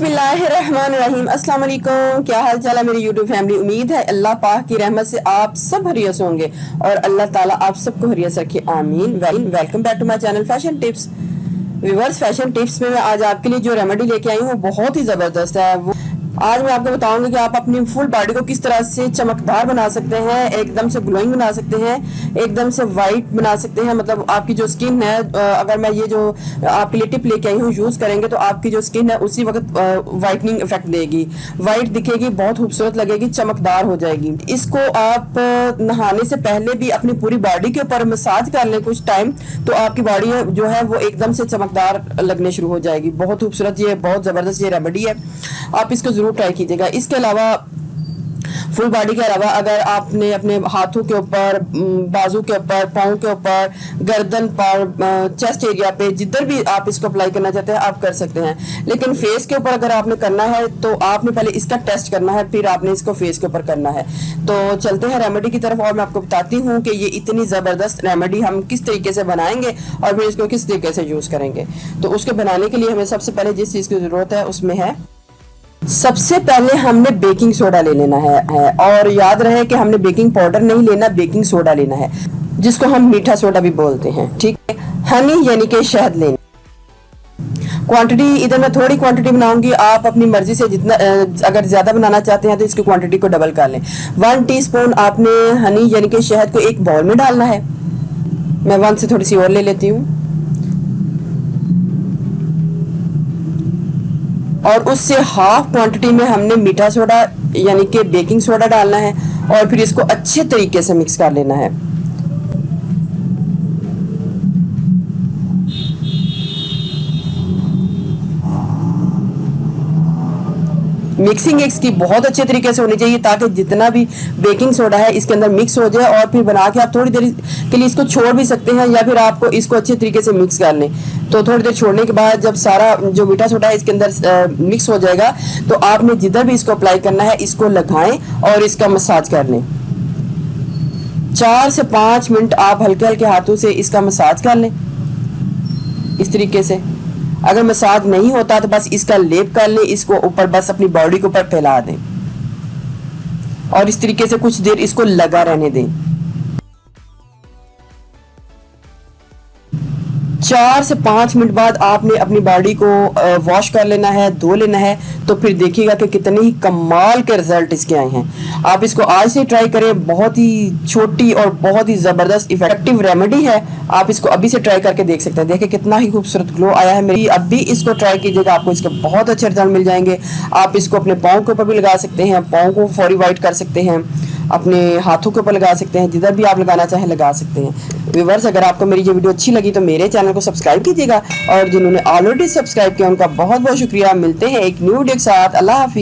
बिस्मिल्लाहिर्रहमानिर्रहीम। अस्सलाम वालेकुम। क्या हाल चाल है मेरी यूट्यूब फैमिली। उम्मीद है अल्लाह पाक की रहमत से आप सब हरियस होंगे और अल्लाह ताला आप सबको हरियस रखे, आमीन। Welcome back to my channel fashion tips viewers. Fashion tips में मैं आज आपके लिए जो रेमेडी लेके आई हूँ बहुत ही ज़बरदस्त है। वो आज मैं आपको बताऊंगी कि आप अपनी फुल बॉडी को किस तरह से चमकदार बना सकते हैं, एकदम से ग्लोइंग बना सकते हैं, एकदम से वाइट बना सकते हैं। मतलब आपकी जो स्किन है, अगर मैं ये जो आपके लिए टिप लेके आई हूँ यूज़ करेंगे तो आपकी जो स्किन है उसी वक्त वाइटनिंग इफेक्ट देगी, वाइट दिखेगी, बहुत खूबसूरत लगेगी, चमकदार हो जाएगी। इसको आप नहाने से पहले भी अपनी पूरी बॉडी के ऊपर मसाज कर लें कुछ टाइम, तो आपकी बॉडी जो है वो एकदम से चमकदार लगने शुरू हो जाएगी। बहुत खूबसूरत, ये बहुत ज़बरदस्त ये रेमेडी है, आप इसको ज़रूर ट्राई कीजिएगा। इसके अलावा फुल बॉडी के अलावा अगर आपने अपने हाथों के ऊपर, बाजू के ऊपर, पाँव के ऊपर, गर्दन पर, चेस्ट एरिया पे, जिधर भी आप इसको अप्लाई करना चाहते हैं आप कर सकते हैं। लेकिन फेस के ऊपर अगर आपने करना है तो आपने पहले इसका टेस्ट करना है, फिर आपने इसको फेस के ऊपर करना है। तो चलते हैं रेमेडी की तरफ और मैं आपको बताती हूँ कि ये इतनी ज़बरदस्त रेमेडी हम किस तरीके से बनाएंगे और फिर इसको किस तरीके से यूज़ करेंगे। तो उसके बनाने के लिए हमें सबसे पहले जिस चीज़ की ज़रूरत है उसमें है, सबसे पहले हमने बेकिंग सोडा ले लेना है और याद रहे कि हमने बेकिंग पाउडर नहीं लेना, बेकिंग सोडा लेना है, जिसको हम मीठा सोडा भी बोलते हैं। ठीक है। हनी यानी कि शहद लेना। क्वांटिटी इधर मैं थोड़ी क्वांटिटी बनाऊंगी, आप अपनी मर्जी से जितना अगर ज्यादा बनाना चाहते हैं तो इसकी क्वांटिटी को डबल कर लें। 1 टीस्पून आपने हनी यानी कि शहद को एक बाउल में डालना है। मैं 1 से थोड़ी सी और ले लेती हूँ और उससे हाफ क्वांटिटी में हमने मीठा सोडा यानी कि बेकिंग सोडा डालना है और फिर इसको अच्छे तरीके से मिक्स कर लेना है। मिक्सिंग इसकी बहुत अच्छे तरीके से होनी चाहिए ताकि जितना भी बेकिंग सोडा है इसके अंदर मिक्स हो जाए और फिर बना के आप थोड़ी देर के लिए इसको छोड़ भी सकते हैं या फिर आपको इसको अच्छे तरीके से मिक्स कर लें। तो थोड़ी देर छोड़ने के बाद जब सारा जो मीठा सोडा है इसके अंदर मिक्स हो जाएगा तो आपने जिधर भी इसको अप्लाई करना है इसको लगाएं और इसका मसाज कर लें। 4 से 5 मिनट आप हल्के हल्के हाथों से इसका मसाज कर लें इस तरीके से। अगर मसाज नहीं होता तो बस इसका लेप कर लें, इसको ऊपर बस अपनी बॉडी के ऊपर फैला दें और इस तरीके से कुछ देर इसको लगा रहने दें। 4 से 5 मिनट बाद आपने अपनी बॉडी को वॉश कर लेना है, धो लेना है, तो फिर देखिएगा कि कितने ही कमाल के रिजल्ट इसके आए हैं। आप इसको आज से ट्राई करें, बहुत ही छोटी और बहुत ही ज़बरदस्त इफेक्टिव रेमेडी है। आप इसको अभी से ट्राई करके देख सकते हैं। देखिए कितना ही खूबसूरत ग्लो आया है मेरी। अब भी इसको ट्राई कीजिएगा, आपको इसके बहुत अच्छे रिजल्ट मिल जाएंगे। आप इसको अपने पाँव के ऊपर भी लगा सकते हैं, पाँव को फौरी वाइट कर सकते हैं, अपने हाथों के ऊपर लगा सकते हैं, जिधर भी आप लगाना चाहें लगा सकते हैं। व्यूअर्स, अगर आपको मेरी ये वीडियो अच्छी लगी तो मेरे चैनल को सब्सक्राइब कीजिएगा और जिन्होंने ऑलरेडी सब्सक्राइब किया उनका बहुत बहुत शुक्रिया। मिलते हैं एक न्यू वीडियो के साथ। अल्लाह हाफिज़।